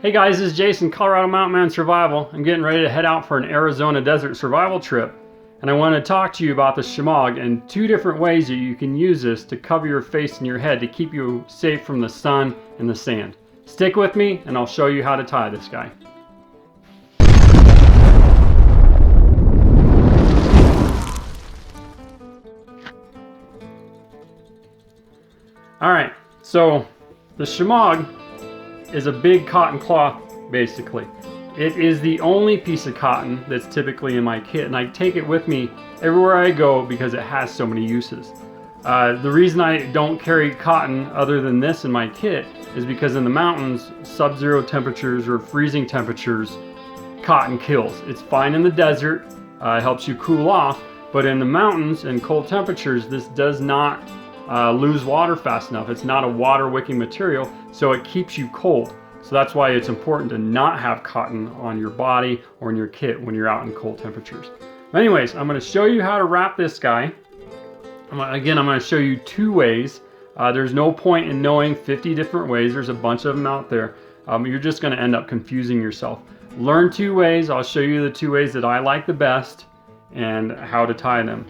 Hey guys, this is Jason, Colorado Mountain Man Survival. I'm getting ready to head out for an Arizona desert survival trip. And I want to talk to you about the Shemagh and two different ways that you can use this to cover your face and your head to keep you safe from the sun and the sand. Stick with me and I'll show you how to tie this guy. Alright, so the Shemagh is a big cotton cloth basically. It is the only piece of cotton that's typically in my kit, and I take it with me everywhere I go because it has so many uses. The reason I don't carry cotton other than this in my kit is because in the mountains, sub-zero temperatures or freezing temperatures, cotton kills. It's fine in the desert, it helps you cool off, but in the mountains and cold temperatures, this does not lose water fast enough. It's not a water wicking material, so it keeps you cold. So that's why it's important to not have cotton on your body or in your kit when you're out in cold temperatures. But anyways, I'm going to show you how to wrap this guy. Again, I'm going to show you two ways. There's no point in knowing 50 different ways. There's a bunch of them out there. You're just going to end up confusing yourself. Learn two ways. I'll show you the two ways that I like the best and how to tie them.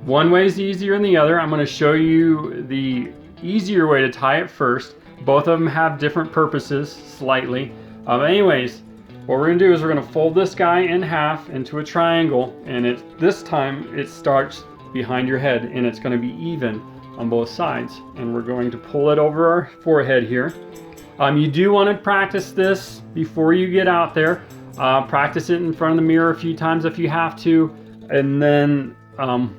One way is easier than the other. I'm going to show you the easier way to tie it first. Both of them have different purposes slightly. Anyways, what we're going to do is we're going to fold this guy in half into a triangle, and this time it starts behind your head and it's going to be even on both sides, and we're going to pull it over our forehead here. You do want to practice this before you get out there. Practice it in front of the mirror a few times if you have to, and then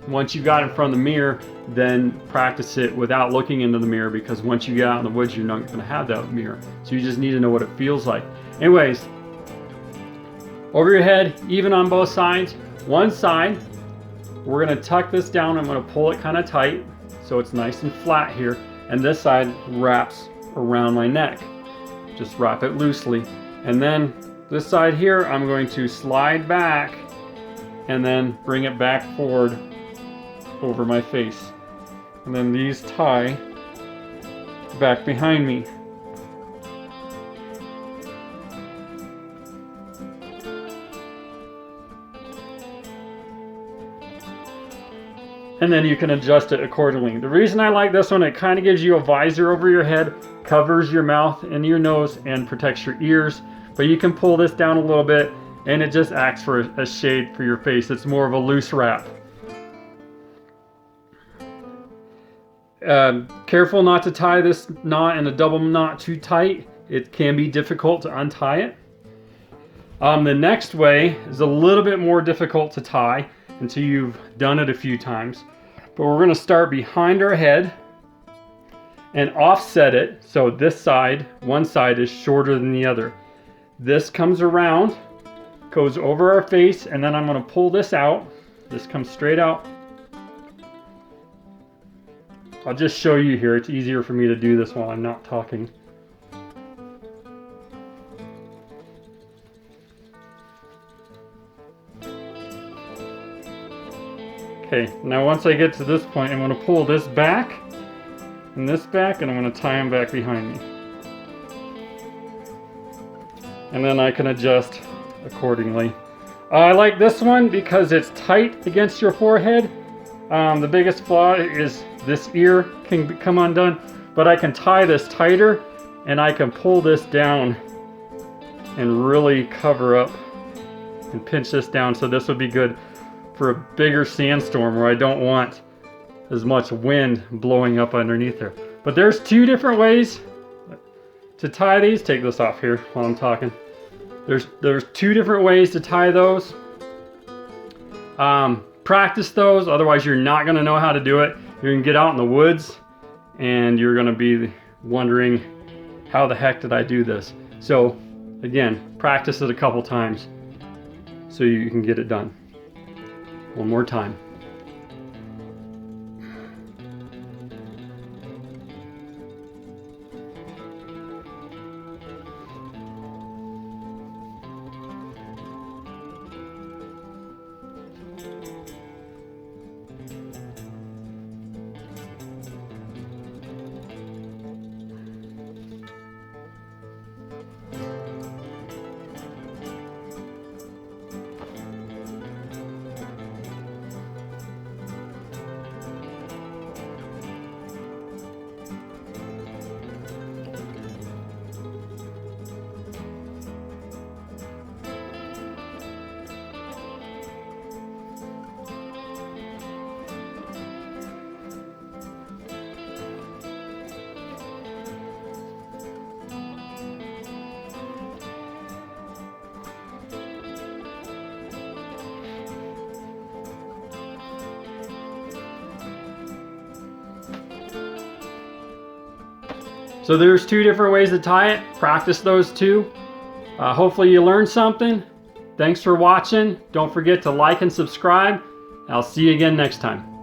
once you got in front of the mirror, then practice it without looking into the mirror, because once you get out in the woods, you're not going to have that mirror. So you just need to know what it feels like. Anyways, over your head, even on both sides. One side, we're going to tuck this down. I'm going to pull it kind of tight so it's nice and flat here. And this side wraps around my neck. Just wrap it loosely. And then this side here, I'm going to slide back and then bring it back forward over my face. And then these tie back behind me. And then you can adjust it accordingly. The reason I like this one, it kind of gives you a visor over your head, covers your mouth and your nose, and protects your ears. But you can pull this down a little bit, and it just acts for a shade for your face. It's more of a loose wrap. Careful not to tie this knot in a double knot too tight. It can be difficult to untie it. The next way is a little bit more difficult to tie until you've done it a few times. But we're going to start behind our head and offset it so this side, one side is shorter than the other. This comes around, goes over our face, and then I'm going to pull this out. This comes straight out. I'll just show you here. It's easier for me to do this while I'm not talking. Okay, now once I get to this point, I'm going to pull this back and this back, and I'm going to tie them back behind me. And then I can adjust accordingly. I like this one because it's tight against your forehead. The biggest flaw is this ear can come undone, but I can tie this tighter and I can pull this down and really cover up and pinch this down. So this would be good for a bigger sandstorm where I don't want as much wind blowing up underneath there. But there's two different ways to tie these. Take this off here while I'm talking. There's two different ways to tie those. Practice those, otherwise you're not going to know how to do it. You're going to get out in the woods and you're going to be wondering, how the heck did I do this? So again, practice it a couple times so you can get it done. One more time. So there's 2 different ways to tie it. Practice those 2. Hopefully you learned something. Thanks for watching. Don't forget to like and subscribe. I'll see you again next time.